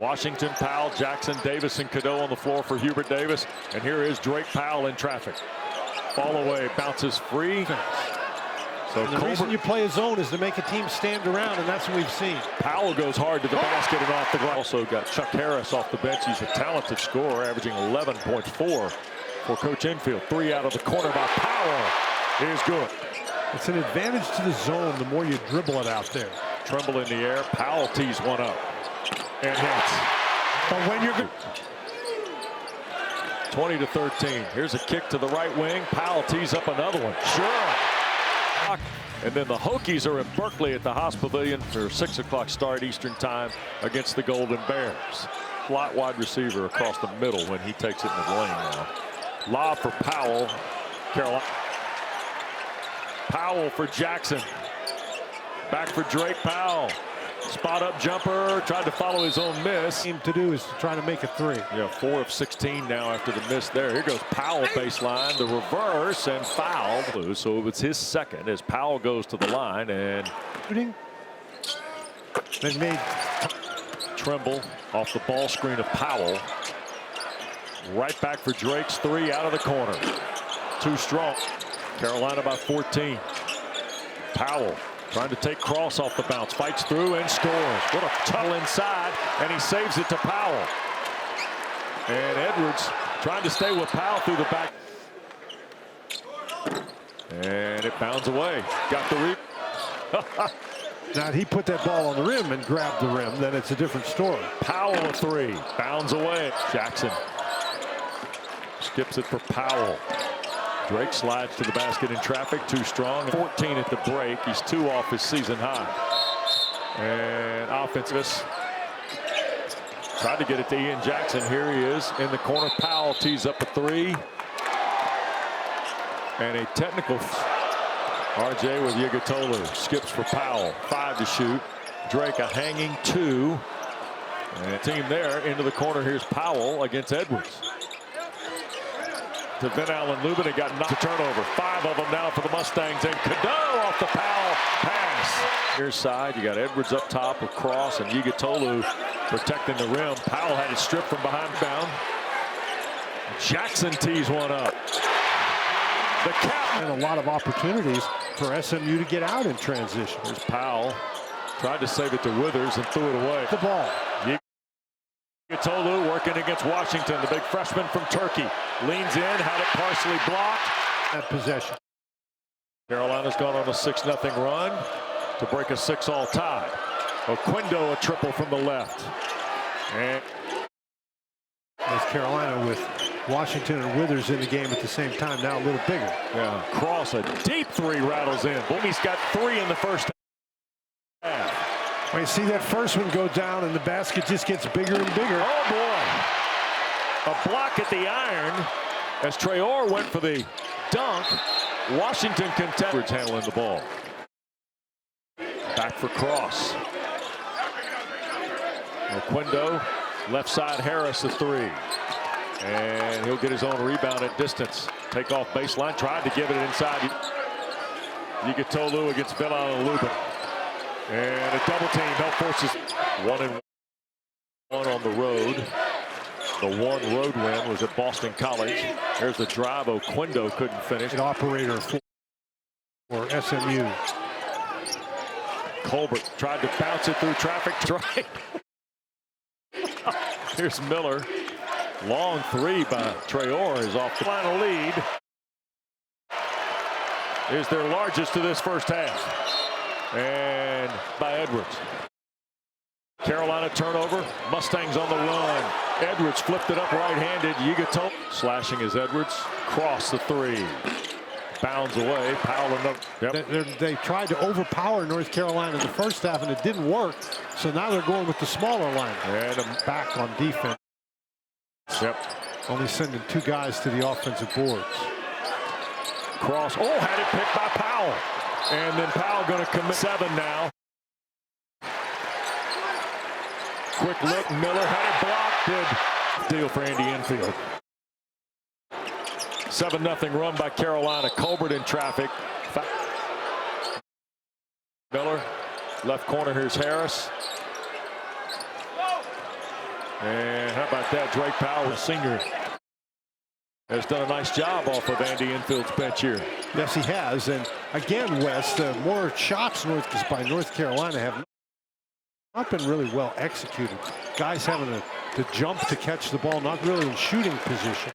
Washington, Powell, Jackson, Davis, and Cadeau on the floor for Hubert Davis. And here is Drake Powell in traffic. Fall away, bounces free. So the reason you play a zone is to make a team stand around, and that's what we've seen. Powell goes hard to the basket and off the glass. Also got Chuck Harris off the bench. He's a talented scorer, averaging 11.4 for Coach Enfield. 3 out of the corner by Powell is good. It's an advantage to the zone the more you dribble it out there. Tremble in the air. Powell tees one up and hits. But when you're 20-13. Here's a kick to the right wing. Powell tees up another one. Sure. And then the Hokies are in Berkeley at the Haas Pavilion for a 6 o'clock start Eastern time against the Golden Bears. Flat wide receiver across the middle when he takes it in the lane now. Lob for Powell. Carolina. Powell for Jackson. Back for Drake Powell. Spot up jumper, tried to follow his own miss. To do is try to make a 3. Yeah, 4 of 16 now after the miss there. Here goes Powell baseline, the reverse, and fouled. So it's his second as Powell goes to the line and shooting. Then made Tremble off the ball screen of Powell. Right back for Drake's 3 out of the corner. Too strong. Carolina by 14. Powell trying to take Cross off the bounce, fights through and scores. What a tunnel inside, and he saves it to Powell. And Edwards trying to stay with Powell through the back. And it bounds away. Got the rebound. Now he put that ball on the rim and grabbed the rim, then it's a different story. Powell a 3, bounds away. Jackson skips it for Powell. Drake slides to the basket in traffic, too strong. 14 at the break. He's 2 off his season high. And offensive. Tried to get it to Ian Jackson. Here he is in the corner. Powell tees up a 3. And a technical. RJ with Yigatolu. Skips for Powell. 5 to shoot. Drake a hanging 2. And team there into the corner. Here's Powell against Edwards. To Van Allen Lubin, it got knocked to turnover. 5 of them now for the Mustangs, and Cadeau off the Powell pass. Near side, you got Edwards up top with Cross and Yigatolu protecting the rim. Powell had it stripped from behind bound. Jackson tees one up. The captain. And a lot of opportunities for SMU to get out in transition. Here's Powell. Tried to save it to Withers and threw it away. The ball. Yigatolu working against Washington, the big freshman from Turkey. Leans in, had it partially blocked. That possession. Carolina's gone on a 6-0 run to break a 6-all tie. Oquendo a triple from the left. And there's Carolina with Washington and Withers in the game at the same time, now a little bigger. Yeah, Cross a deep 3 rattles in. Boom, he's got 3 in the first half. Well, you see that first one go down and the basket just gets bigger and bigger. Oh boy. A block at the iron as Traore went for the dunk. Washington contenders handling the ball. Back for Cross. Oquendo, left side Harris a 3. And he'll get his own rebound at distance. Take off baseline, tried to give it inside. Yigatolu against Van Allen Lubin. And a double team, help forces 1-1 on the road. The 1 road win was at Boston College. There's the drive. Oquendo couldn't finish. An operator for SMU. Colbert tried to bounce it through traffic. Here's Miller. Long 3 by Traore is off the final lead. Is their largest to this first half. And by Edwards. Carolina turnover. Mustangs on the run. Edwards flipped it up right-handed. Yigatolu slashing as Edwards. Cross the 3. Bounds away. Powell another. Yep. They tried to overpower North Carolina in the first half and it didn't work. So now they're going with the smaller line. And back on defense. Yep. Only sending 2 guys to the offensive boards. Cross. Oh, had it picked by Powell. And then Powell going to commit 7 now. Quick look. Miller had it blocked. Good deal for Andy Enfield. 7-0 run by Carolina. Colbert in traffic. Miller. Left corner. Here's Harris. And how about that? Drake Powell, senior, has done a nice job off of Andy Enfield's bench here. Yes, he has. And again, Wes, more shots by North Carolina have not been really well executed. Guys having to jump to catch the ball, not really in shooting position.